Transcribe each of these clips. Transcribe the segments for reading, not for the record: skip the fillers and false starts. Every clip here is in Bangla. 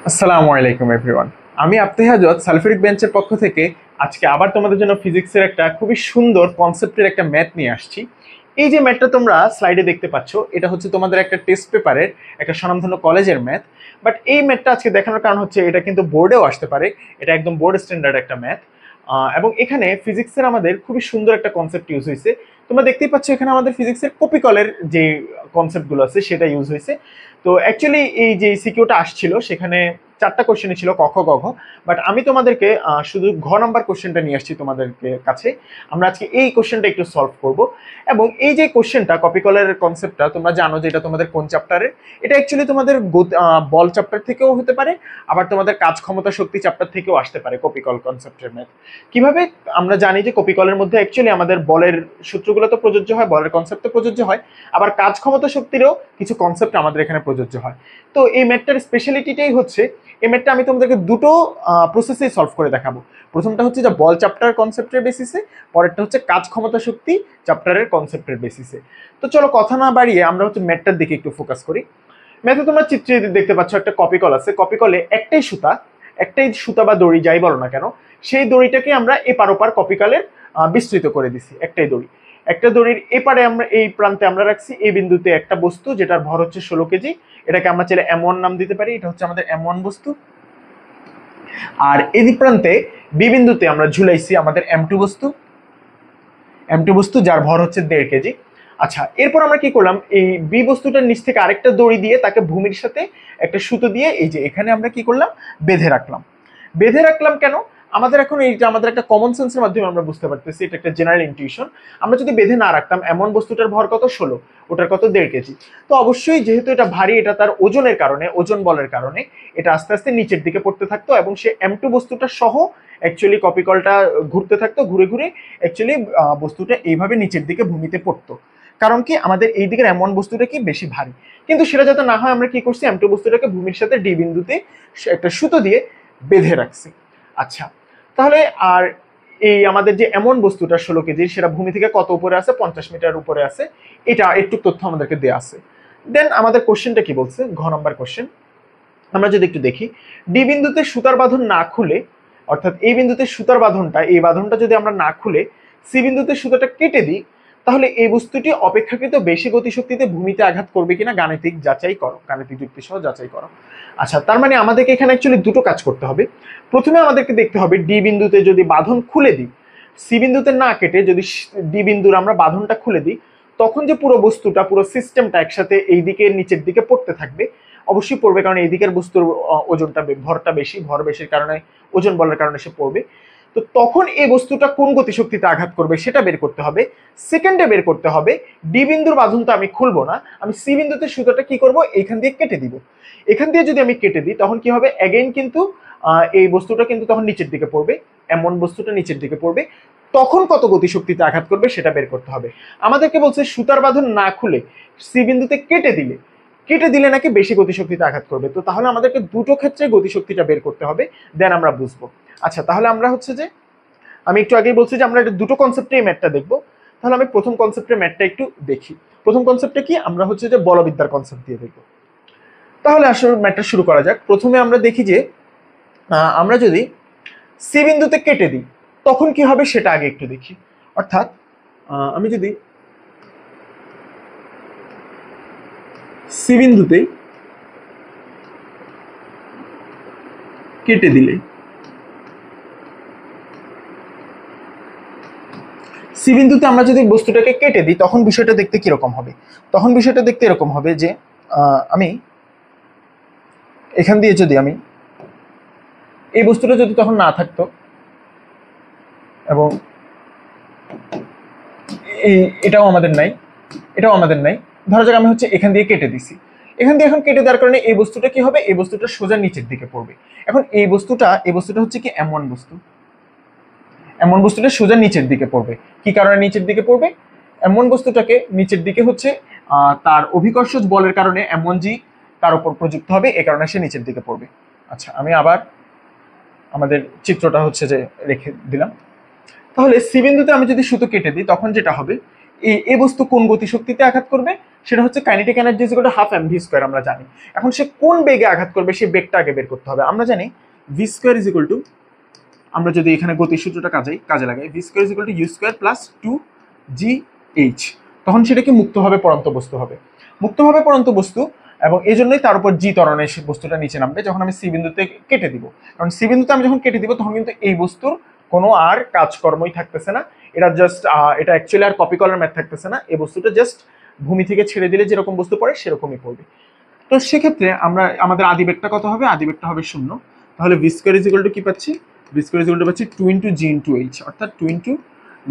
আসসালামু আলাইকুম এভরিওয়ান। আমি আফতেহাজত সালফেরিক বেঞ্চের পক্ষ থেকে আজকে আবার তোমাদের জন্য ফিজিক্সের একটা খুবই সুন্দর কনসেপ্টের একটা ম্যাথ নিয়ে আসছি। এই যে ম্যাথটা তোমরা স্লাইডে দেখতে পাচ্ছ, এটা হচ্ছে তোমাদের একটা টেস্ট পেপারের একটা স্বনামধন্য কলেজের ম্যাথ। বাট এই ম্যাথটা আজকে দেখানোর কারণ হচ্ছে এটা কিন্তু বোর্ডেও আসতে পারে, এটা একদম বোর্ড স্ট্যান্ডার্ড একটা ম্যাথ। এবং এখানে ফিজিক্সের আমাদের খুবই সুন্দর একটা কনসেপ্ট ইউজ হয়েছে। তোমরা দেখতেই পাচ্ছ এখানে আমাদের ফিজিক্সের কপিকলের যে কনসেপ্টগুলো আছে সেটা ইউজ হয়েছে। তো অ্যাকচুয়ালি এই যে সিকিউটা আসছিল সেখানে চারটা কোশ্চেনই ছিল ক খ গ ঘ। বাট আমি তোমাদেরকে শুধু ঘ নাম্বার কোশ্চেনটা নিয়ে আসছি তোমাদেরকে কাছে। আমরা আজকে এই কোশ্চেনটা একটু সলভ করব। এবং এই যে কোশ্চেনটা কপিকলের কনসেপ্টটা তোমরা জানো যে এটা তোমাদের কোন চ্যাপ্টারের। এটা অ্যাকচুয়ালি তোমাদের বল চ্যাপ্টার থেকেও হতে পারে, আবার তোমাদের কাজ ক্ষমতা শক্তি চ্যাপ্টার থেকেও আসতে পারে কপিকল কনসেপ্টের ম্যাথ। কিভাবে? আমরা জানি যে কপিকলের মধ্যে অ্যাকচুয়ালি আমাদের বলের সূত্রগুলো তো প্রযোজ্য হয়, বলের কনসেপ্ট তো প্রযোজ্য হয়, আবার কাজ ক্ষমতা শক্তিরও কিছু কনসেপ্ট আমাদের এখানে প্রযোজ্য হয়। তো এই ম্যাথটার স্পেশালিটিটাই হচ্ছে, এই ম্যাথটা আমি তোমাদেরকে দুটো প্রসেসেই সলভ করে দেখাবো। প্রথমটা হচ্ছে যে বল চ্যাপ্টার কনসেপ্টের বেসিসে, পরেরটা হচ্ছে কাজ ক্ষমতা শক্তি চ্যাপ্টারের কনসেপ্টের বেসিসে। তো চলো কথা না বাড়িয়ে আমরা হচ্ছে ম্যাথটার দিকে একটু ফোকাস করি। ম্যাথে তোমরা চিত্রে দেখতে পাচ্ছ একটা কপিকল আছে, কপিকলে একটাই সুতা বা দড়ি যাই বলো না কেন, সেই দড়িটাকে আমরা এপার ওপার কপিকলের বিস্তৃত করে দিছি। একটাই দড়ি, একটা দড়ির এপারে আমরা এই প্রান্তে আমরা রাখছি এই বিন্দুতে একটা বস্তু যেটার ভর হচ্ছে 16 কেজি। এটাকে আমরা চাইলে M1 নাম দিতে পারি, এটা হচ্ছে আমাদের M1 বস্তু। আর এই প্রান্তে বি বিন্দুতে আমরা ঝুলাইছি আমাদের M2 বস্তু যার ভর হচ্ছে 1.5 কেজি। আচ্ছা, এরপর আমরা কি করলাম, এই বি বস্তুটার নিচ থেকে আরেকটা দড়ি দিয়ে তাকে ভূমির সাথে একটা সুতো দিয়ে এই যে এখানে আমরা কি করলাম, বেঁধে রাখলাম কেন? আমাদের এখন এই যে আমাদের একটা কমন সেন্সের মাধ্যমে আমরা বুঝতে পারতেছি, এটা একটা জেনারেল ইনটিউশন। আমরা যদি বেঁধে না রাখতাম, এমন বস্তুটার ভর কত 16, ওটার কত 1.5 কেজি। তো অবশ্যই যেহেতু এটা ভারী, এটা তার ওজনের কারণে, ওজন বলের কারণে এটা আস্তে আস্তে নিচের দিকে পড়তে থাকতো এবং সে M2 বস্তুটা সহ অ্যাকচুয়ালি কপিকলটা ঘুরতে থাকতো, ঘুরে ঘুরে অ্যাকচুয়ালি বস্তুটা এইভাবে নিচের দিকে ভূমিতে পড়তো। কারণ কি, আমাদের এই দিকের এমন বস্তুটা কি বেশি ভারী। কিন্তু সেটা যাতে না হয়, আমরা কি করছি, M2 বস্তুটাকে ভূমির সাথে ডি বিন্দুতে একটা সুতো দিয়ে বেঁধে রাখছি। আচ্ছা, তাহলে আর এই আমাদের যে এমন বস্তুটা 16 কেজির, সেটা ভূমি থেকে কত উপরে আছে, 50 মিটার উপরে আছে। এটা একটু তথ্য আমাদেরকে দেওয়া আছে। দেন আমাদের কোশ্চেনটা কি বলছে, ঘ নম্বর কোশ্চেন। আমরা যদি একটু দেখি, ডি বিন্দুতে সুতার বাঁধন না খুলে, অর্থাৎ এই বিন্দুতে সুতার বাঁধনটা, এই বাঁধনটা যদি আমরা না খুলে সি বিন্দুতে সুতাটা কেটে দিই, তাহলে এই বস্তুটি অপেক্ষাকৃত বেশি গতিশক্তিতে ভূমিতে আঘাত করবে কিনা গাণিতিক যুক্তি সহ যাচাই করো। আচ্ছা, তার মানে আমাদেরকে এখানে অ্যাকচুয়ালি দুটো কাজ করতে হবে। প্রথমে আমাদেরকে দেখতে হবে ডি বিন্দুতে যদি বাঁধন খুলে দিই, সি বিন্দুতে না কেটে যদি ডি বিন্দুর আমরা বাঁধনটা খুলে দিই, তখন যে পুরো বস্তুটা, পুরো সিস্টেমটা একসাথে এই দিকে নিচের দিকে পড়তে থাকবে। অবশ্যই পড়বে, কারণ এই দিকের বস্তুর ওজনটা, ভরটা বেশি, ভর বেশির কারণে, ওজন বলের কারণে সে পড়বে। তো তখন এই বস্তুটা কোন গতিশক্তিতে আঘাত করবে সেটা বের করতে হবে। সেকেন্ডে বের করতে হবে, ডি বিন্দুর বাঁধন তো আমি খুলবো না, আমি সি বিন্দুতে সুতোটা কি করব, এইখান দিয়ে কেটে দিব। এখান দিয়ে যদি আমি কেটে দিই, তখন কি হবে, অ্যাগেইন কিন্তু এই বস্তুটা কিন্তু তখন নিচের দিকে পড়বে, এমন বস্তুটা নিচের দিকে পড়বে। তখন কত গতিশক্তিতে আঘাত করবে সেটা বের করতে হবে। আমাদেরকে বলছে সুতার বাঁধন না খুলে সি বিন্দুতে কেটে দিলে নাকি বেশি গতিশক্তিতে আঘাত করবে। তো তাহলে আমাদেরকে দুটো ক্ষেত্রে গতিশক্তিটা বের করতে হবে, দেন আমরা বুঝবো। আচ্ছা, তাহলে আমরা হচ্ছে যে, আমি একটু আগেই বলছি যে আমরা এটা দুটো কনসেপ্টে ম্যাথটা দেখবো। তাহলে আমি প্রথম কনসেপ্টের ম্যাথটা একটু দেখি। প্রথম কনসেপ্টটা কি, আমরা হচ্ছে যে বলবিদ্যার কনসেপ্ট দিয়ে দেখবো। তাহলে আসলে ম্যাথটা শুরু করা যাক। প্রথমে আমরা দেখি যে আমরা যদি সি বিন্দুতে কেটে দিই তখন কি হবে সেটা আগে একটু দেখি। অর্থাৎ আমি যদি সি বিন্দুতে কেটে দিলে, সি বিন্দুতে আমরা যদি বস্তুটাকে কেটে দিই, তখন বিষয়টা দেখতে কিরকম হবে? তখন বিষয়টা দেখতে এরকম হবে যে আমি এখান দিয়ে যদি আমি এই বস্তুটা যদি তখন না থাকতো, এবং এটাও আমাদের নাই, ধরা যাক আমি হচ্ছে এখান দিয়ে কেটে দিছি। এখান দিয়ে এখন কেটে দেওয়ার কারণে এই বস্তুটা কি হবে, এই বস্তুটা সোজা নিচের দিকে পড়বে। এখন এই বস্তুটা হচ্ছে কি এমন বস্তুটা সোজা নিচের দিকে পড়বে। কি কারণে নিচের দিকে পড়বে? এমন বস্তুটাকে নিচের দিকে হচ্ছে তার অভিকর্ষজ বলের কারণে এমন জি তার উপর প্রযুক্ত হবে, এ কারণে সে নিচের দিকে পড়বে। আচ্ছা, আমি আবার আমাদের চিত্রটা হচ্ছে যে রেখে দিলাম। তাহলে সি বিন্দুতে আমি যদি সুতো কেটে দিই, তখন যেটা হবে, এই বস্তু কোন গতিশক্তিতে আঘাত করবে, সেটা হচ্ছে kinetic energy is equal to half mv square আমরা জানি। এখন সে কোন বেগে আঘাত করবে সেই বেগটা আগে বের করতে হবে। আমরা জানি v square is equal two, আমরা যদি এখানে গতির সূত্রটা কাজে লাগাই, v square is equal two u square plus 2gh, তখন সেটা কি মুক্তভাবে পড়ন্ত বস্তু হবে। মুক্তভাবে পড়ন্ত বস্তু, এবং এই জন্যই তার উপর জি ত্বরণে বস্তুটা নিচে নামবে যখন আমি সি বিন্দুতে কেটে দিব। কারণ সি বিন্দুতে আমি যখন কেটে দিব তখন কিন্তু এই বস্তুর কোনো আর কাজকর্মই থাকতেছে না, এটা জাস্ট এটা অ্যাকচুয়ালি আর কপি করার ম্যাথ থাকতেছে না, এই বস্তুটা জাস্ট ভূমি থেকে ছেড়ে দিলে যেরকম বস্তু পড়ে সেরকমই পড়বে। তো সেক্ষেত্রে আমাদের আদি বেগটা কত হবে, আদি বেগটা হবে 0। তাহলে V square is equal two কি পাচ্ছি, V square is equal two পাচ্ছি 2 ইন্টু জি ইন্টু এইচ, অর্থাৎ 2 ইন্টু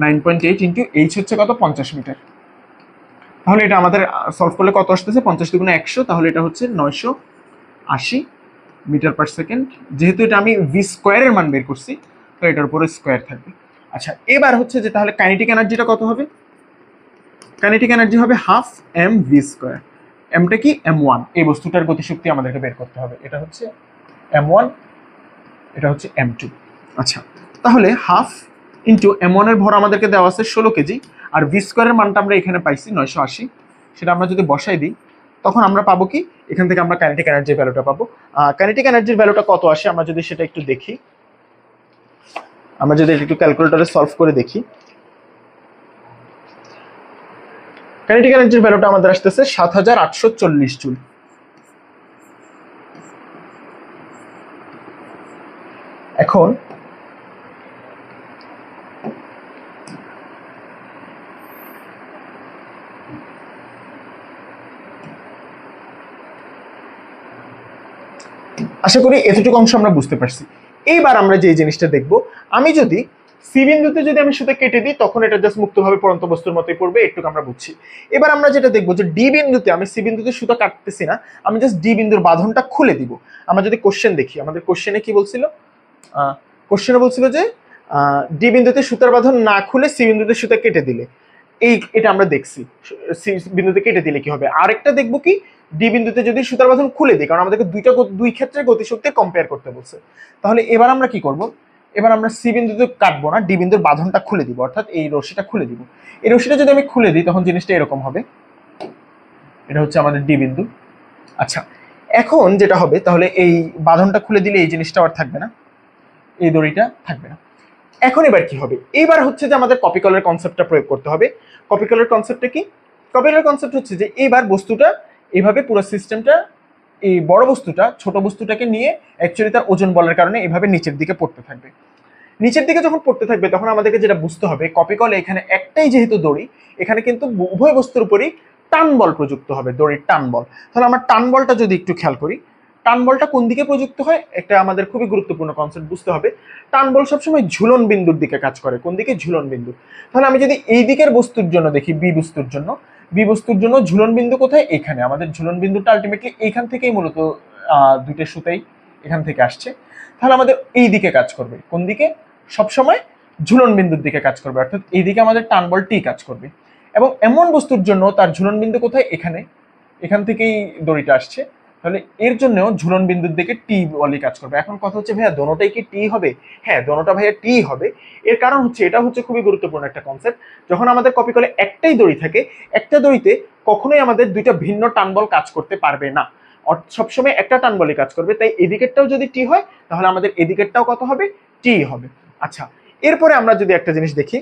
9.8 ইন্টু এইচ হচ্ছে কত 50 মিটার। তাহলে এটা আমাদের সলভ করলে কত আসতেছে, 50 দুগুণে 100, তাহলে এটা হচ্ছে 980 মিটার পার সেকেন্ড। যেহেতু এটা আমি ভি স্কোয়ারের মান বের করছি তো এটার উপরে স্কোয়ার থাকবে। আচ্ছা, এবার হচ্ছে যে তাহলে কাইনেটিক এনার্জিটা কত হবে, কাইনেটিক এনার্জি হবে হাফ এম ভি স্কোয়ার। এমটা কি m1, এই বস্তুটার গতিশক্তি আমাদেরকে বের করতে হবে, এটা হচ্ছে m1, এটা হচ্ছে m2। আচ্ছা, তাহলে হাফ ইন্টু m1 এর ভর আমাদেরকে দেওয়া আছে 16 কেজি, আর ভি স্কোয়ারের মানটা আমরা এখানে পাইছি 980, সেটা আমরা যদি বসাই দিই তখন আমরা পাবো কি, এখান থেকে আমরা কাইনেটিক এনার্জির ভ্যালুটা পাবো। কাইনেটিক এনার্জির ভ্যালুটা কত আসে আমরা যদি সেটা একটু দেখি, আমরা যদি একটু ক্যালকুলেটরে সলভ করে দেখি, কাইনেটিক এনার্জির ভ্যালুটা আমাদের আসতেছে 7840 জুল। এখন আশা করি এতটুকু অংশ আমরা বুঝতে পারছি। এইবার আমরা যে জিনিসটা দেখব, আমি যদি সি বিন্দুতে যদি আমি সুতা কেটে দিই তখন এটা জাস্ট মুক্তভাবে পড়ন্ত বস্তুর মতোই পড়বে, একটু আমরা বুঝছি। এবার আমরা যেটা দেখবো যে ডি বিন্দুতে আমি সি বিন্দুতে সুতা কাটতেছি না, আমি জাস্ট ডি বিন্দুর বাঁধনটা খুলে দিব। আমরা যদি কোশ্চেন দেখি, আমাদের কোশ্চেনে কি বলছিল, কোশ্চেনে বলছিল যে ডি বিন্দুতে সুতার বাঁধন না খুলে সি বিন্দুতে সুতা কেটে দিলে, এটা আমরা দেখছি সি বিন্দুতে কেটে দিলে কি হবে। আরেকটা দেখবো কি, ডি বিন্দুতে যদি সুতার বাঁধন খুলে দিই, কারণ আমাদেরকে দুই ক্ষেত্রে গতিশক্তি কম্পেয়ার করতে বলছে। তাহলে এবার আমরা কি করব, এবার আমরা সি বিন্দুতে কাটবো না, ডি বিন্দুর বাঁধনটা খুলে দিব, অর্থাৎ এই রশিটা খুলে দিব। এই রশিটা যদি আমি খুলে দিই তখন জিনিসটা এরকম হবে, এটা হচ্ছে আমাদের ডি বিন্দু। আচ্ছা, এখন যেটা হবে, তাহলে এই বাঁধনটা খুলে দিলে এই জিনিসটা আর থাকবে না, এই দড়িটা থাকবে না। এখন এবার কি হবে, এবার হচ্ছে যে আমাদের কপি কলের কনসেপ্টটা প্রয়োগ করতে হবে। কপি কলের কনসেপ্টটা কি, কপি কলের কনসেপ্ট হচ্ছে যে এবার বস্তুটা এইভাবে পুরো সিস্টেমটা, এই বড় বস্তুটা ছোট বস্তুটাকে নিয়ে অ্যাকচুয়ালি তার ওজন বলের কারণে এইভাবে নিচের দিকে পড়তে থাকবে। নিচের দিকে যখন পড়তে থাকবে তখন আমাদেরকে যেটা বুঝতে হবে, কপি কলে এখানে একটাই যেহেতু দড়ি, এখানে কিন্তু উভয় বস্তুর উপরই টান বল প্রযুক্ত হবে, দড়ির টান বল। তাহলে আমরা টান বলটা যদি একটু খেয়াল করি, টান বলটা কোন দিকে প্রযুক্ত হয়, একটা আমাদের খুবই গুরুত্বপূর্ণ কনসেপ্ট বুঝতে হবে। টান বল সবসময় ঝুলন বিন্দুর দিকে কাজ করে, কোন দিকে, ঝুলন বিন্দু। তাহলে আমি যদি এই দিকের বস্তুর জন্য দেখি, বি বস্তুর জন্য, বি বস্তুর জন্য ঝুলন বিন্দু কোথায়, এখানে। আমাদের ঝুলন বিন্দুটা আলটিমেটলি এইখান থেকেই মূলত দুইটা সুতাই এখান থেকে আসছে। তাহলে আমাদের এই দিকে কাজ করবে, কোন দিকে, সবসময় ঝুলন বিন্দুর দিকে কাজ করবে, অর্থাৎ এইদিকে আমাদের টান বল টি কাজ করবে। এবং এমন বস্তুর জন্য তার ঝুলন বিন্দু কোথায়, এখানে, এখান থেকেই দড়িটা আসছে, তাহলে এর জন্যও ঝুলন বিন্দুর দিকে টি বলই কাজ করবে। এখন কথা হচ্ছে ভাইয়া দোনোটাই কি টি হবে, হ্যাঁ দোনোটা ভাইয়া টি হবে। এর কারণ হচ্ছে, এটা হচ্ছে খুবই গুরুত্বপূর্ণ একটা কনসেপ্ট, যখন আমাদের কপি কলে একটাই দড়ি থাকে, একটা দড়িতে কখনোই আমাদের দুইটা ভিন্ন টান বল কাজ করতে পারবে না, সবসময় একটা টান বলই কাজ করবে। তাই এদিকেরটাও যদি টি হয় তাহলে আমাদের এদিকেরটাও কত হবে, টি হবে। আচ্ছা, এরপরে আমরা যদি একটা জিনিস দেখি,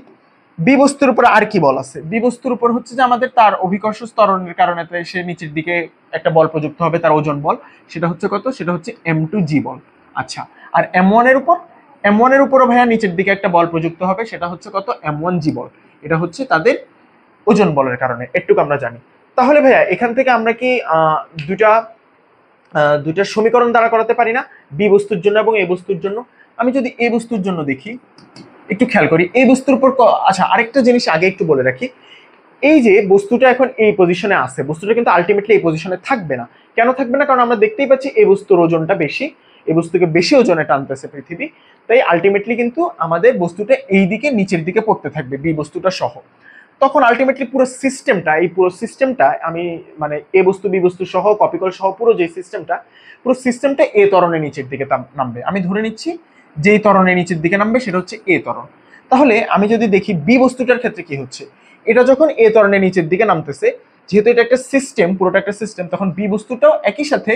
বি বস্তুর উপর আর কি বল আছে, বি বস্তুর উপর হচ্ছে যে আমাদের তার অভিকর্ষ ত্বরণের কারণে সে নিচের দিকে একটা বল প্রযুক্ত হবে, তার ওজন বল, সেটা হচ্ছে কত, সেটা হচ্ছে m2g বল। আচ্ছা, আর m1 এর উপর, m1 এর উপরও ভাইয়া নিচের দিকে একটা বল প্রযুক্ত হবে, সেটা হচ্ছে কত, m1g বল। এটা হচ্ছে তাদের ওজন বলের কারণে, একটুকু আমরা জানি। তাহলে ভাইয়া এখান থেকে আমরা কি দুইটা সমীকরণ দ্বারা করাতে পারি না, বি বস্তুর জন্য এবং এ বস্তুর জন্য? আমি যদি এ বস্তুর জন্য দেখি, একটু খেয়াল করি এই বস্তুর উপর। আচ্ছা, আরেকটা জিনিস আগে একটু বলে রাখি, এই যে বস্তুটা এখন এই পজিশনে আছে, বস্তুটা কিন্তু আলটিমেটলি এই পজিশনে থাকবে না। কেন থাকবে না, কারণ আমরা দেখতেই পাচ্ছি এই বস্তুর ওজনটা বেশি, এই বস্তুকে বেশি ওজনে টানতেছে পৃথিবী, তাই আলটিমেটলি কিন্তু আমাদের বস্তুটা এই দিকে নিচের দিকে পড়তে থাকবে, বি বস্তুটা সহ। তখন আলটিমেটলি পুরো সিস্টেমটা, এই পুরো সিস্টেমটা আমি মানে এ বস্তু বি বস্তু সহ কপিকল সহ পুরো যে সিস্টেমটা, পুরো সিস্টেমটা এ ত্বরণের নিচের দিকে নামবে। আমি ধরে নিচ্ছি যেই ত্বরণের নিচের দিকে নামবে সেটা হচ্ছে এ ত্বরণ। তাহলে আমি যদি দেখি বি বস্তুটার ক্ষেত্রে কি হচ্ছে, এটা যখন এ ত্বরণের নিচের দিকে নামতেছে, যেহেতু এটা একটা সিস্টেম, পুরোটা একটা সিস্টেম, তখন বি বস্তুটাও একই সাথে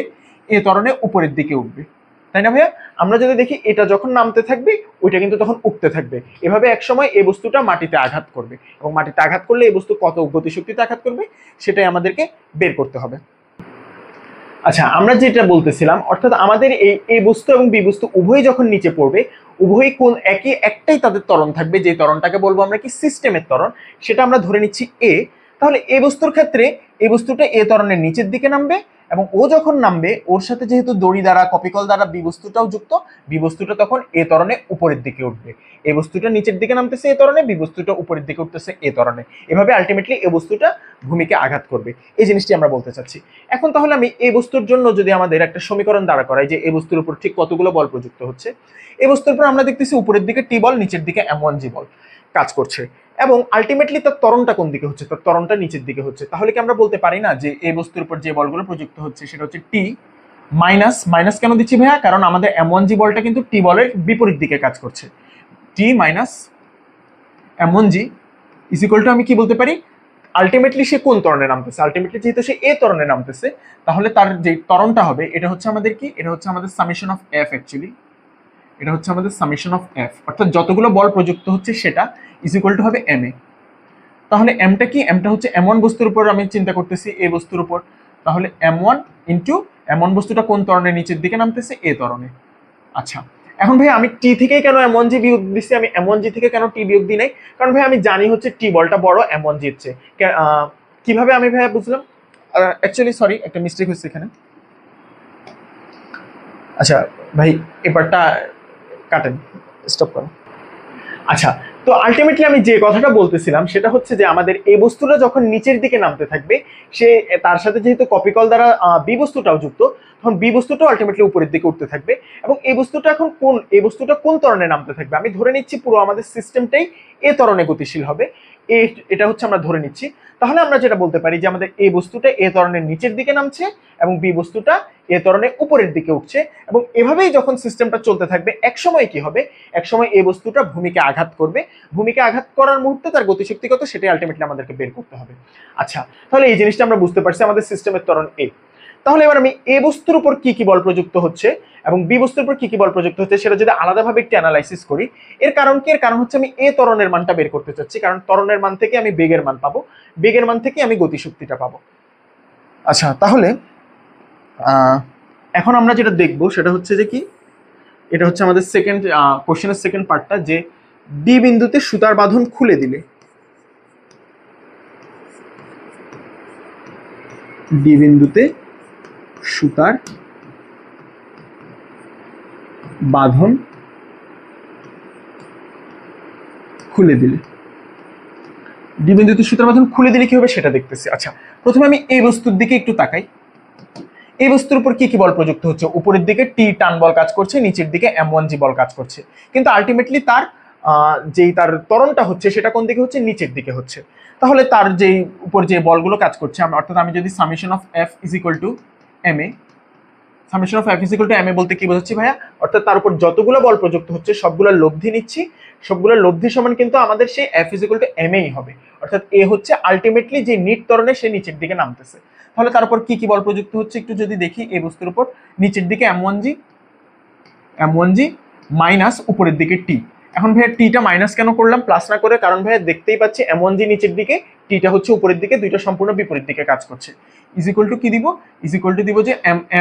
এ ত্বরণে উপরের দিকে উঠবে, তাই না ভাইয়া? আমরা যদি দেখি এটা যখন নামতে থাকবে ওইটা কিন্তু তখন উঠতে থাকবে। এভাবে একসময় এই বস্তুটা মাটিতে আঘাত করবে, এবং মাটিতে আঘাত করলে এই বস্তু কত গতিশক্তিতে আঘাত করবে সেটাই আমাদেরকে বের করতে হবে। আচ্ছা, আমরা যেটা বলতেছিলাম, অর্থাৎ আমাদের এই এ বস্তু এবং বি বস্তু উভয়ই যখন নিচে পড়বে, উভয়ই কোন একটাই তাদের ত্বরণ থাকবে, যে ত্বরণটাকে বলবো আমরা কি সিস্টেমের ত্বরণ, সেটা আমরা ধরে নিচ্ছি এ। তাহলে এ বস্তুর ক্ষেত্রে এই বস্তুটা এ ত্বরণের নিচের দিকে নামবে, এবং ও যখন নামবে ওর সাথে যেহেতু দড়ি দ্বারা কপিকল দ্বারা বি বস্তুটাও যুক্ত, বি বস্তুটা তখন এ ত্বরণে উপরের দিকে উঠবে। এ বস্তুটা নিচের দিকে নামতেছে এ ত্বরণে, বি বস্তুটা উপরের দিকে উঠতেছে এ ত্বরণে। এভাবে আলটিমেটলি এ বস্তুটা ভূমিকে আঘাত করবে, এই জিনিসটি আমরা বলতে চাচ্ছি। এখন তাহলে আমি এই বস্তুর জন্য যদি আমাদের একটা সমীকরণ দাঁড়া করাই যে এই বস্তুর উপর ঠিক কতগুলো বল প্রযুক্ত হচ্ছে, এই বস্তুর উপর আমরা দেখতেছি উপরের দিকে টি বল, নিচের দিকে M1G বল কাজ করছে, এবং আলটিমেটলি তার ত্বরণটা কোন দিকে হচ্ছে, তার ত্বরণটা নিচের দিকে হচ্ছে। তাহলে কি আমরা বলতে পারি না যে এই বস্তুর উপর যে বলগুলো প্রযুক্ত হচ্ছে সেটা হচ্ছে টি মাইনাস, মাইনাস কেন দিচ্ছি ভাইয়া, কারণ আমাদের M1G বলটা কিন্তু টি বলের বিপরীত দিকে কাজ করছে। T minus M1G is equal to আমি কি বলতে পারি, আলটিমেটলি সে কোন ত্বরণে নামতেছে, আলটিমেটলি যেহেতু সে এ ত্বরণে নামতেছে, তাহলে তার যে ত্বরণটা হবে এটা হচ্ছে আমাদের কি, এটা হচ্ছে আমাদের সামেশন অফ এফ। অ্যাকচুয়ালি এটা হচ্ছে আমাদের সামেশন অফ এফ, অর্থাৎ যতগুলো বল প্রযুক্ত হচ্ছে সেটা ইজ ইকুয়াল টু হবে এম এ। তাহলে এমটা কি, এমটা হচ্ছে এমন বস্তুর উপর আমি চিন্তা করতেছি এ বস্তুর উপর, তাহলে M1 ইন্টু এমন বস্তুটা কোন ত্বরণে নিচের দিকে নামতেছে, এ ত্বরণে। আচ্ছা, এখন ভাই আমি টি থেকে কেন M1G বিয়োগ দিচ্ছি, আমি M1G থেকে কেন টি বিয়োগ দিই নাই, কারণ ভাই আমি জানি হচ্ছে টি বলটা বড় M1G এর চেয়ে। কিভাবে আমি ভাইয়া বুঝলাম, অ্যাকচুয়ালি সরি একটা মিস্টেক হচ্ছে এখানে। আচ্ছা ভাই এবারটা কাটেন, স্টপ করো। আচ্ছা, তো আলটিমেটলি আমি যে কথাটা বলতেছিলাম সেটা হচ্ছে যে আমাদের এই বস্তুটা যখন নিচের দিকে নামতে থাকবে, সে তার সাথে যেহেতু কপিকল দ্বারা বি বস্তুটাও যুক্ত, তখন বি বস্তুটাও আলটিমেটলি উপরের দিকে উঠতে থাকবে, এবং এই বস্তুটা এখন এই বস্তুটা কোন ত্বরণে নামতে থাকবে, আমি ধরে নিচ্ছি পুরো আমাদের সিস্টেমটাই এ ত্বরণে গতিশীল হবে, এটা হচ্ছে আমরা ধরে নিচ্ছি। তাহলে আমরা যেটা বলতে পারি যে আমাদের এই বস্তুটা এ ত্বরণের নিচের দিকে নামছে এবং বি বস্তুটা এ ত্বরণে উপরের দিকে উঠছে, এবং এভাবেই যখন সিস্টেমটা চলতে থাকবে একসময় কি হবে, একসময় এই বস্তুটা ভূমিকে আঘাত করবে, ভূমিকে আঘাত করার মুহূর্তে তার গতিশক্তি কত সেটাই আলটিমেটলি আমাদেরকে বের করতে হবে। আচ্ছা, তাহলে এই জিনিসটা আমরা বুঝতে পারছি আমাদের সিস্টেমের ত্বরণ এ। তাহলে এবার আমি এ বস্তুর উপর কি কি বল প্রযুক্ত হচ্ছে এবং বি বস্তুর উপর কি কি বল প্রযুক্ত হচ্ছে সেটা যদি আলাদাভাবে একটু অ্যানালাইসিস করি, এর কারণ কি, এর কারণ হচ্ছে আমি এ ত্বরণের মানটা বের করতে চাচ্ছি, কারণ ত্বরণের মান থেকে আমি বেগের মান পাবো, বেগের মান থেকে আমি গতিশক্তিটা পাবো। আচ্ছা, তাহলে এখন আমরা যেটা দেখবো সেটা হচ্ছে যে কি, এটা হচ্ছে আমাদের সেকেন্ড কোশ্চেনের সেকেন্ড পার্টটা, যে ডি বিন্দুতে সুতার বাঁধন খুলে দিলে, ডি বিন্দুতে সুতার বাঁধন খুলে দিলে, ডি বিন্দুতে সুতার বাঁধন খুলে দিলে কি হবে সেটা দেখতেছি। আচ্ছা, প্রথমে আমি এই বস্তুর দিকে একটু তাকাই, এই বস্তুর উপর কি কি বল প্রযুক্ত হচ্ছে, উপরের দিকে টি টান বল কাজ করছে, নিচের দিকে M1G বল কাজ করছে, কিন্তু আলটিমেটলি তার যেই তার ত্বরণটা হচ্ছে সেটা কোন দিকে হচ্ছে, নিচের দিকে হচ্ছে। তাহলে তার যেই উপর যে বলগুলো কাজ করছে, অর্থাৎ আমি যদি summation of F is equal to M A, summation of F is equal to M A বলতে কি বোঝাচ্ছি ভাইয়া, অর্থাৎ তার উপর যতগুলো বল প্রযুক্ত হচ্ছে সবগুলোর লব্ধি নিচ্ছি, সবগুলোর লব্ধি সমান কিন্তু আমাদের সেই F is equal to M এই হবে, অর্থাৎ এ হচ্ছে আলটিমেটলি যে নিট ত্বরণে সে নিচের দিকে নামতেছে। তাহলে তার উপর কি কি বল প্রযুক্ত হচ্ছে একটু যদি দেখি, এই বস্তুর উপর নিচের দিকে M1G মাইনাস উপরের দিকে টি। এখন ভাইয়া টিটা মাইনাস কেন করলাম প্লাস না করে, কারণ ভাইয়া দেখতেই পাচ্ছি M1G নিচের দিকে, টিটা হচ্ছে উপরের দিকে, দুইটা সম্পূর্ণ বিপরীত দিকে কাজ করছে। ইজ ইকুয়াল টু কি দিব, ইজ ইকুয়াল টু দিব যে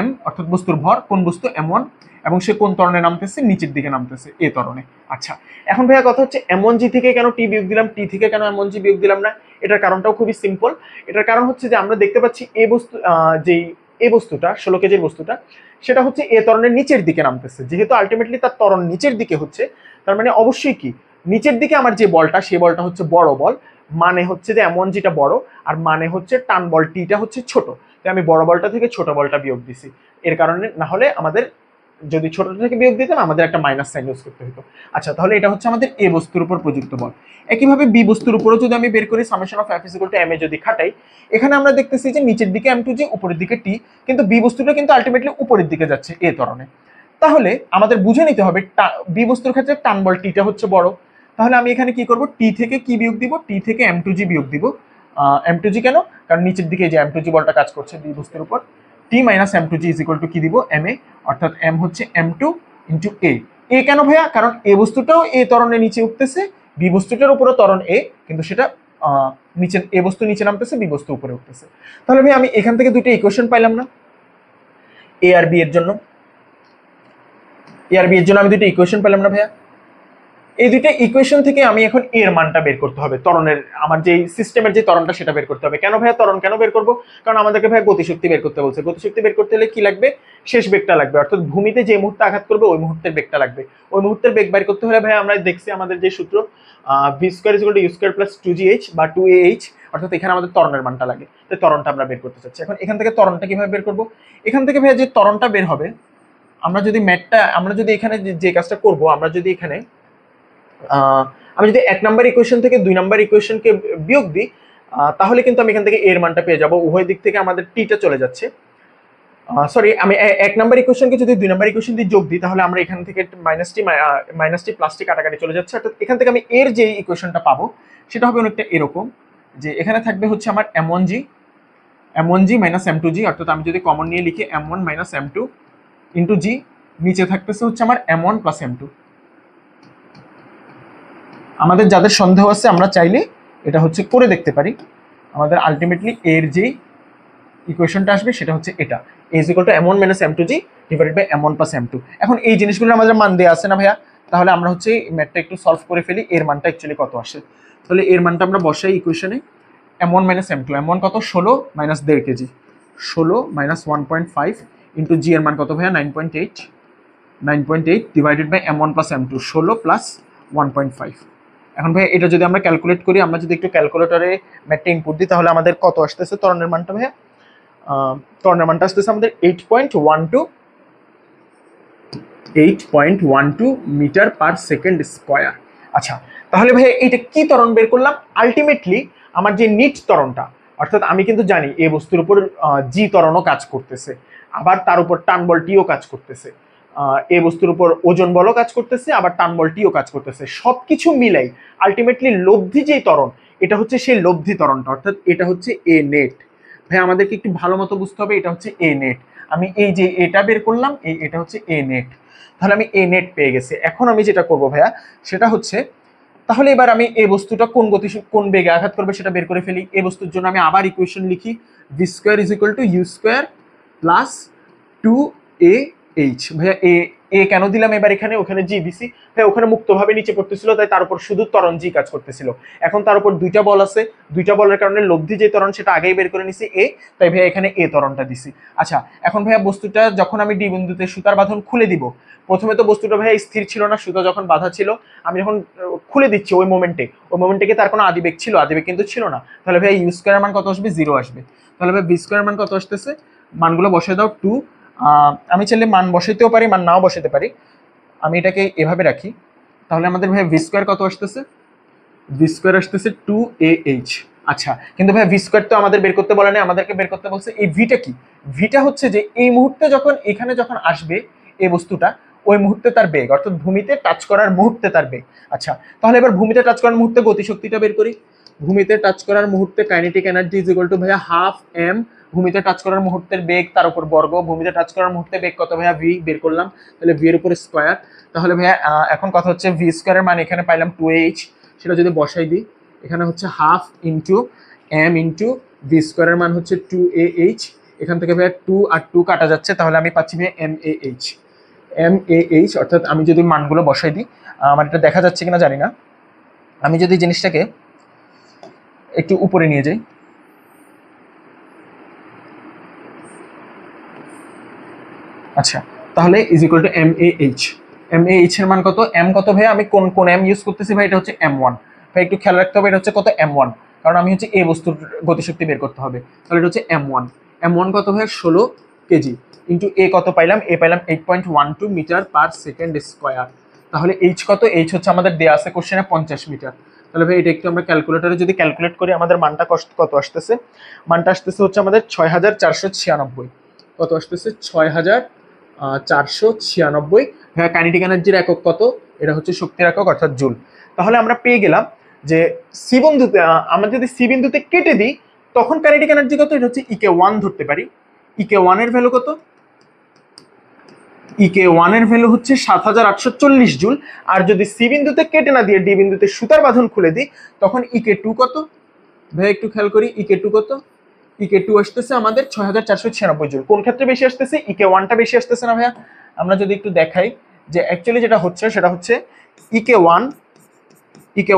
M অর্থাৎ বস্তুর ভর, কোন বস্তু M1, এবং সে কোন ত্বরণে নামতেছে, নিচের দিকে নামতেছে এ ত্বরণে। আচ্ছা, এখন ভাইয়া কথা হচ্ছে M1G থেকে কেন টি বিয়োগ দিলাম, টি থেকে কেন M1G বিয়োগ দিলাম না, এটার কারণটাও খুবই সিম্পল। এটার কারণ হচ্ছে যে আমরা দেখতে পাচ্ছি এই বস্তু যেই এই বস্তুটা 16 কেজির বস্তুটা, সেটা হচ্ছে এ ত্বরণের নিচের দিকে নামতেছে, যেহেতু আলটিমেটলি তার ত্বরণ নিচের দিকে হচ্ছে, তার মানে অবশ্যই কি নিচের দিকে আমার যে বলটা, সেই বলটা হচ্ছে বড় বল, মানে হচ্ছে যে M1Gটা বড়, আর মানে হচ্ছে টান বল টিটা হচ্ছে ছোট, তাই আমি বড় বলটা থেকে ছোট বলটা বিয়োগ দিছি। এর কারণে না হলে আমাদের যদি ছোটটা থেকে বিয়োগ দিতাম আমাদের একটা মাইনাস সাইন ইউজ করতে হতো। আচ্ছা, তাহলে এটা হচ্ছে আমাদের এ বস্তুর উপর প্রযুক্ত বল। একইভাবে বি বস্তুর উপরও যদি আমি বের করি summation of F is equal to M A যদি খাটাই, এখানে আমরা দেখতেছি যে নিচের দিকে M2G উপরের দিকে টি, কিন্তু বি বস্তুটা কিন্তু আলটিমেটলি উপরের দিকে যাচ্ছে এ ত্বরণে। তাহলে আমাদের বুঝে নিতে হবে বি বস্তুর ক্ষেত্রে টান বল টিটা হচ্ছে বড়, তাহলে আমি এখানে কি করব, টি থেকে কি বিয়োগ দিব, টি থেকে M2G বিয়োগ দিব, m2g কেন? কারণ নিচের দিকে যে m2g বলটা কাজ করছে বি বস্তুর উপর। t minus m2g is equal two কি দিব? ma, অর্থাৎ m হচ্ছে m2 ইন্টু a কেন ভাইয়া? কারণ এ বস্তুটাও এ ত্বরণের নিচে উঠতেছে, বি বস্তুটার উপরও ত্বরণ এ, কিন্তু সেটা নিচে এ বস্তু নিচে নামতেছে, বি বস্তু উপরে উঠতেছে। তাহলে ভাই আমি এখান থেকে দুটো ইকুয়েশন পাইলাম না এ আর বি এর জন্য? এ আর বি এর জন্য আমি দুটো ইকুয়েশন পেলাম না ভাইয়া? এই দুইটা ইকুয়েশন থেকে আমি এখন এর মানটা বের করতে হবে, ত্বরণের আমার যে সিস্টেমের যে ত্বরণটা সেটা বের করতে হবে। কেন ভাইয়া ত্বরণ কেন বের করব? কারণ আমাদেরকে ভাইয়া গতিশক্তি বের করতে বলছে। গতিশক্তি বের করতে হলে কি লাগবে? শেষ বেগটা লাগবে, অর্থাৎ ভূমিতে যে মুহূর্তে আঘাত করবে ওই মুহূর্তের বেগটা লাগবে। ওই মুহূর্তের বেগ বের করতে হলে ভাইয়া আমরা দেখছি আমাদের যে সূত্র V square is equal to U square plus 2gh বা 2ah, অর্থাৎ এখানে আমাদের ত্বরণের মানটা লাগে। তো ত্বরণটা আমরা বের করতে চাচ্ছি। এখন এখান থেকে ত্বরণটা কিভাবে বের করব? এখান থেকে ভাইয়া যে ত্বরণটা বের হবে, আমরা যদি এখানে যে কাজটা করব, আমরা যদি এখানে আমি যদি 1 নাম্বার ইকুয়েশন থেকে 2 নাম্বার ইকুয়েশনকে বিয়োগ দিই, তাহলে কিন্তু আমি এখান থেকে এর মানটা পেয়ে যাব। উভয় দিক থেকে আমাদের টিটা চলে যাচ্ছে। সরি, আমি 1 নাম্বার ইকুয়েশনকে যদি 2 নাম্বার ইকুয়েশন দিয়ে যোগ দিই, তাহলে আমরা এখান থেকে মাইনাস টি প্লাস টি কাটাকাটি চলে যাচ্ছে। অর্থাৎ এখান থেকে আমি এর যে ইকুয়েশনটা পাবো সেটা হবে অনেকটা এরকম, যে এখানে থাকবে হচ্ছে আমার m1g মাইনাস m2g, অর্থাৎ আমি যদি কমন নিয়ে লিখি m1 মাইনাস m2 ইন্টু জি, নিচে থাকতেছে হচ্ছে আমার m1 প্লাস m2। আমাদের যাদের সন্দেহ আছে আমরা চাইলে এটা হচ্ছে করে দেখতে পারি। আমাদের আলটিমেটলি এর যে ইকুয়েশনটা আসবে সেটা হচ্ছে এটা, a is equal to m1 minus m2g divided by m1 plus m2। এখন এই জিনিসগুলো আমাদের মান দেওয়া আছে না ভাইয়া? তাহলে আমরা হচ্ছে ম্যাথটা একটু সলভ করে ফেলি, এর মানটা অ্যাকচুয়ালি কত আসে। তাহলে এর মানটা আমরা বসাই ইকুয়েশনে, m1 মাইনাস m2, m1 কত? 16 মাইনাস 1.5 কেজি, 16 মাইনাস 1.5 ইন্টু জি এর মান কত ভাইয়া? 9.8 divided by m1 plus m2, 16 plus 1.5। এখন ভাই এটা যদি আমরা ক্যালকুলেট করি, আমরা যদি একটু ক্যালকুলেটরে ম্যাথটা ইনপুট দিই, তাহলে আমাদের কত আসতেছে ত্বরণের মানটা ভাইয়া? ত্বরণের মানটা আসতেছে আমাদের 8.12 মিটার পার সেকেন্ড স্কোয়ার। আচ্ছা, তাহলে ভাই এইটা কি ত্বরণ বের করলাম? আলটিমেটলি আমার যে নিট ত্বরণটা, অর্থাৎ আমি কিন্তু জানি এই বস্তুর উপর জি ত্বরণও কাজ করতেছে, আবার তার উপর টান বলটিও কাজ করতেছে, এই বস্তুর উপর ওজন বলও কাজ করতেছে, আবার টান বলটিও কাজ করতেছে। সবকিছু মিলাই আলটিমেটলি লব্ধি যেই ত্বরণ, এটা হচ্ছে সেই লব্ধি ত্বরণটা, অর্থাৎ এটা হচ্ছে এ নেট। ভাই আমাদেরকে একটু ভালো মতো বুঝতে হবে, এটা হচ্ছে এ নেট। আমি এই যে এটা বের করলাম, এটা হচ্ছে এ নেট। তাহলে আমি এ নেট পেয়ে গেছি। এখন আমি যেটা করব ভাইয়া সেটা হচ্ছে, তাহলে এবার আমি এই বস্তুটা কোন বেগে আঘাত করবে সেটা বের করে ফেলি। এই বস্তুর জন্য আমি আবার ইকুয়েশন লিখি, V square is equal to U square plus 2ah। ভাইয়া এ কেন দিলাম এবার এখানে? ওখানে জি দিছি ভাই, ওখানে মুক্তভাবে নিচে পড়তেছিল, তাই তার উপর শুধু ত্বরণ জি কাজ করতেছিল। এখন তার উপর দুইটা বল আছে, দুইটা বলের কারণে লব্ধি যে ত্বরণ সেটা আগেই বের করে নিছি এ, তাই ভাইয়া এখানে এ ত্বরণটা দিছি। আচ্ছা, এখন ভাইয়া বস্তুটা যখন আমি ডি বিন্দুতে সুতার বাঁধন খুলে দিব, প্রথমে তো বস্তুটা ভাইয়া স্থির ছিল না, সুতা যখন বাঁধা ছিল, আমি যখন খুলে দিচ্ছি ওই মোমেন্টে কি তার কোনো আদিবেগ ছিল? আদিবেগ কিন্তু ছিল না। তাহলে ভাইয়া ইউ স্কোয়ার মান কত আসবে? 0 আসবে। তাহলে ভাই বি স্কোয়ার মান কত আসতেছে? মানগুলো বসাই দাও, 2। আমি চাইলে মান বসাইতেও পারি, মান নাও বসাতে পারি, আমি এটাকে এভাবে রাখি। তাহলে আমাদের ভাই ভি স্কোয়ার কত আসতেছে? ভি স্কোয়ার আসতেছে 2ah। আচ্ছা, কিন্তু ভাই ভি স্কোয়ার তো আমাদের বের করতে বলে না, আমাদেরকে বের করতে বলছে এই ভিটা কি? ভিটা হচ্ছে যে এই মুহূর্তে এখানে যখন আসবে এই বস্তুটা, ওই মুহূর্তে তার বেগ, অর্থাৎ ভূমিতে টাচ করার মুহূর্তে তার বেগ। আচ্ছা, তাহলে এবার ভূমিতে টাচ করার মুহূর্তে গতিশক্তিটা বের করি। ভূমিতে টাচ করার মুহূর্তে kinetic energy is equal two ভাইয়া হাফ এম, ভূমিতে টাচ করার মুহূর্তের বেগ তার উপর বর্গ, ভূমিতে টাচ করার মুহূর্তে বেগ কত ভাইয়া? ভি বের করলাম, তাহলে ভি এর উপর স্কোয়ার। তাহলে ভাইয়া এখন কথা হচ্ছে ভি স্কোয়ারের মান এখানে পাইলাম 2h, সেটা যদি বসাই দিই, এখানে হচ্ছে half into M into V স্কোয়ারের মান হচ্ছে 2ah। এখান থেকে ভাইয়া 2 আর 2 কাটা যাচ্ছে, তাহলে আমি পাচ্ছি ভাইয়া MAH। অর্থাৎ আমি যদি মানগুলো বসাই দিই, আমার এটা দেখা যাচ্ছে কিনা জানি না, আমি যদি জিনিসটাকে একটু উপরে নিয়ে যাই, আচ্ছা, তাহলে ইজ ইকুয়াল টু MAH এর মান কত? এম কত ভাইয়া? আমি কোন এম ইউজ করতেছি ভাই? এটা হচ্ছে M1। ভাই একটু খেয়াল রাখতে হবে, এটা হচ্ছে কত? M1, কারণ আমি হচ্ছে এ বস্তুর গতিশক্তি বের করতে হবে। তাহলে এটা হচ্ছে M1 কত ভাইয়া? 16 কেজি ইন্টু এ কত পাইলাম? এ পাইলাম 8.12 মিটার পার সেকেন্ড স্কোয়ার। তাহলে এইচ কত? এইচ হচ্ছে আমাদের দেয়া আছে কোশ্চেনে 50 মিটার। তাহলে ভাই এটা একটু আমরা ক্যালকুলেটরে যদি ক্যালকুলেট করি, আমাদের মানটা কত আসতেছে? মানটা আসতেছে হচ্ছে আমাদের 6496। কত আসতেছে? 6496। হ্যাঁ, কাইনেটিক এনার্জির একক কত? এটা হচ্ছে শক্তির একক, অর্থাৎ জুল। তাহলে আমরা পেয়ে গেলাম যে সি বিন্দুতে আমরা যদি সি বিন্দুতে কেটে দিই তখন কাইনেটিক এনার্জি কত, এটা হচ্ছে ইকে ওয়ান ধরতে পারি। ইকে ওয়ান এর ভ্যালু কত, ইকে ওয়ান এর ভ্যালু হচ্ছে 7840 জুল। আর যদি সি বিন্দুতে কেটে না দিয়ে ডি বিন্দুতে সুতার বাঁধন খুলে দিই তখন ইকে টু কত ভাই, একটু খেয়াল করি, ইকে টু কত, ইকে টু আসতেছে আমাদের 6496 জুল। কোন ক্ষেত্রে বেশি আসতেছে, ইকে ওয়ানটা বেশি আসতেছে না ভাইয়া? আমরা যদি একটু দেখাই যে অ্যাকচুয়ালি যেটা হচ্ছে সেটা হচ্ছে EK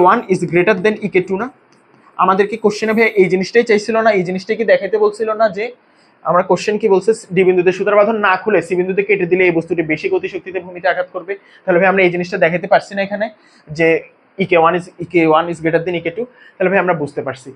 one is greater than EK two না? আমাদেরকে কোশ্চেনে ভাইয়া এই জিনিসটাই চাইছিল না, এই জিনিসটাই কি দেখাইতে বলছিল না যে আমরা কোশ্চেন কি বলছে, ডি বিন্দুতে সুতার বাঁধন না খুলে সি বিন্দুতে কেটে দিলে এই বস্তুটি বেশি গতিশক্তিতে ভূমিতে আঘাত করবে। তাহলে ভাই আমরা এই জিনিসটা দেখাতে পারছি না এখানে যে EK one is greater than EK two? তাহলে ভাই আমরা বুঝতে পারছি